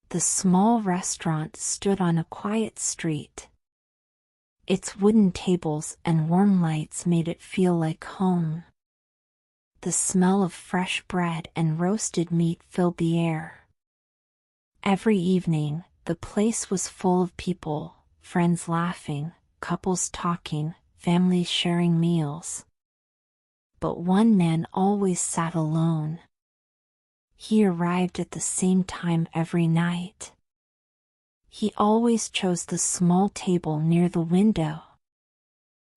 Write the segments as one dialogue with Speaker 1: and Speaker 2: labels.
Speaker 1: The small restaurant stood on a quiet street. Its wooden tables and warm lights made it feel like home. The smell of fresh bread and roasted meat filled the air. Every evening, the place was full of people, friends laughing, couples talking, families sharing meals. But one man always sat alone. He arrived at the same time every night. He always chose the small table near the window.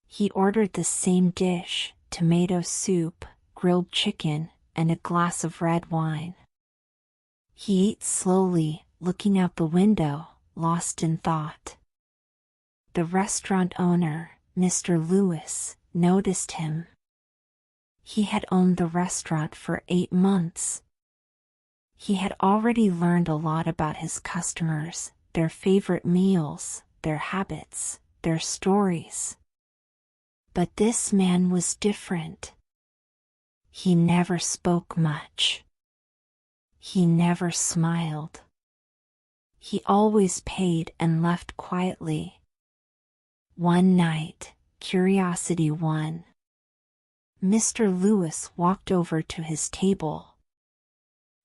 Speaker 1: He ordered the same dish, tomato soup, grilled chicken, and a glass of red wine. He ate slowly, looking out the window, lost in thought. The restaurant owner, Mr. Lewis, noticed him. He had owned the restaurant for 8 months. He had already learned a lot about his customers, their favorite meals, their habits, their stories. But this man was different. He never spoke much. He never smiled. He always paid and left quietly. One night, curiosity won. Mr. Lewis walked over to his table.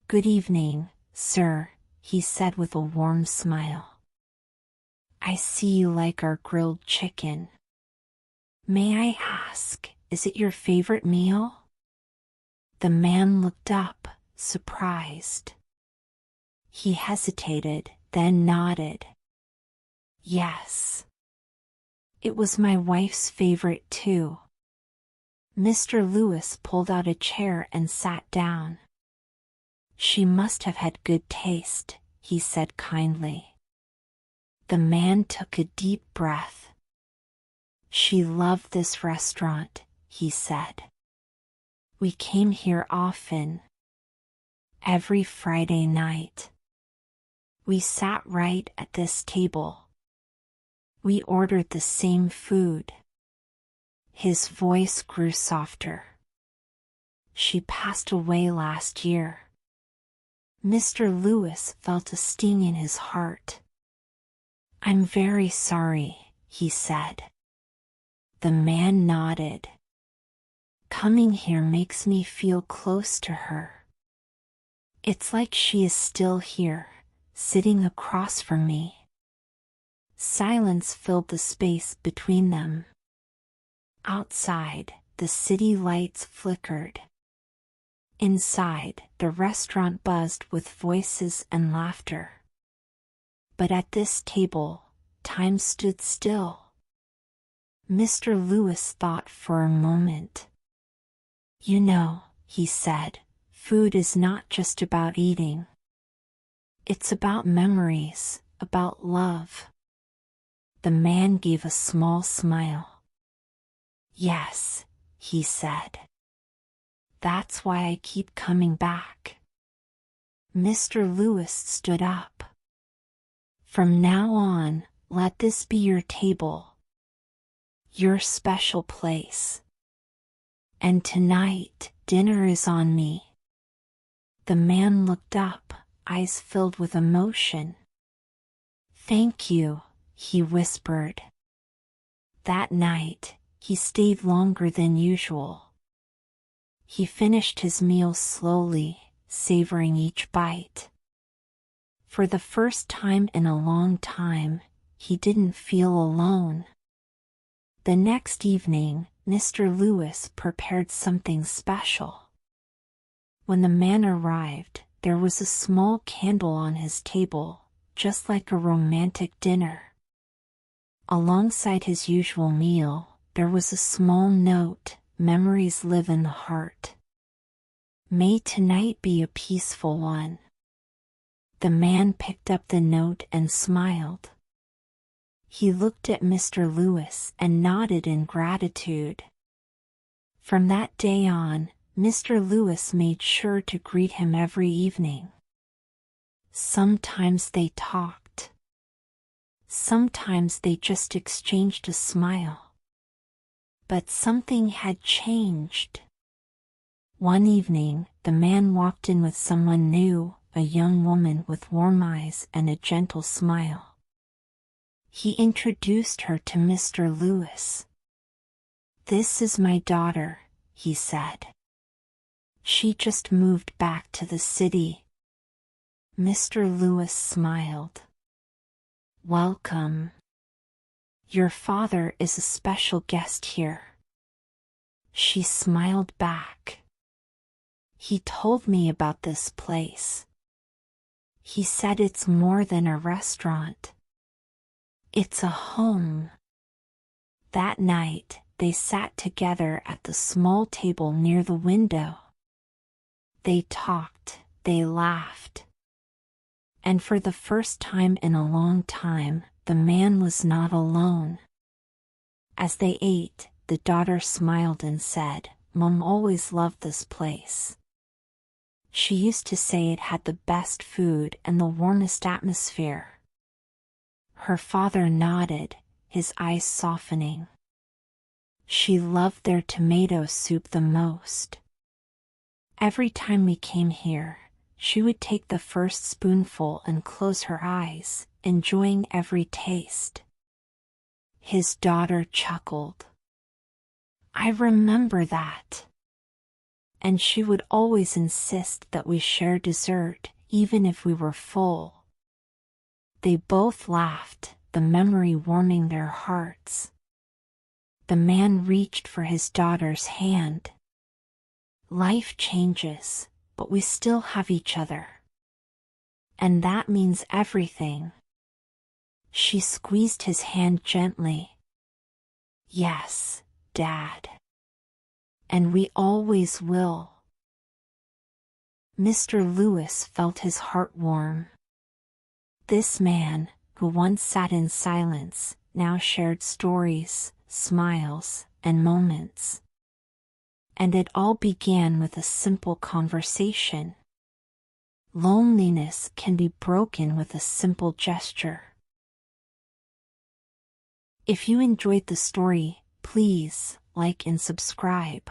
Speaker 1: "Good evening, sir," he said with a warm smile. "I see you like our grilled chicken. May I ask, is it your favorite meal?" The man looked up, surprised. He hesitated, then nodded. "Yes. It was my wife's favorite too." Mr. Lewis pulled out a chair and sat down. "She must have had good taste," he said kindly. The man took a deep breath. "She loved this restaurant," he said. "We came here often. Every Friday night. We sat right at this table. We ordered the same food." His voice grew softer. "She passed away last year." Mr. Lewis felt a sting in his heart. "I'm very sorry," he said. The man nodded. "Coming here makes me feel close to her. It's like she is still here, sitting across from me." Silence filled the space between them. Outside, the city lights flickered. Inside, the restaurant buzzed with voices and laughter. But at this table, time stood still. Mr. Lewis thought for a moment. "You know," he said, "food is not just about eating. It's about memories, about love." The man gave a small smile. "Yes," he said. "That's why I keep coming back." Mr. Lewis stood up. "From now on, let this be your table. Your special place. And tonight, dinner is on me." The man looked up, eyes filled with emotion. "Thank you," he whispered. That night, he stayed longer than usual. He finished his meal slowly, savoring each bite. For the first time in a long time, he didn't feel alone. The next evening, Mr. Lewis prepared something special. When the man arrived, there was a small candle on his table, just like a romantic dinner. Alongside his usual meal, there was a small note, "Memories live in the heart. May tonight be a peaceful one." The man picked up the note and smiled. He looked at Mr. Lewis and nodded in gratitude. From that day on, Mr. Lewis made sure to greet him every evening. Sometimes they talked. Sometimes they just exchanged a smile. But something had changed. One evening, the man walked in with someone new, a young woman with warm eyes and a gentle smile. He introduced her to Mr. Lewis. "This is my daughter," he said. "She just moved back to the city." Mr. Lewis smiled. "Welcome. Your father is a special guest here." She smiled back. "He told me about this place. He said it's more than a restaurant. It's a home." That night, they sat together at the small table near the window. They talked, they laughed. And for the first time in a long time, the man was not alone. As they ate, the daughter smiled and said, "Mom always loved this place. She used to say it had the best food and the warmest atmosphere." Her father nodded, his eyes softening. "She loved their tomato soup the most. Every time we came here, she would take the first spoonful and close her eyes, enjoying every taste." His daughter chuckled. "I remember that. And she would always insist that we share dessert, even if we were full." They both laughed, the memory warming their hearts. The man reached for his daughter's hand. "Life changes, but we still have each other. And that means everything." She squeezed his hand gently. "Yes, Dad. And we always will." Mr. Lewis felt his heart warm. This man, who once sat in silence, now shared stories, smiles, and moments. And it all began with a simple conversation. Loneliness can be broken with a simple gesture. If you enjoyed the story, please like and subscribe.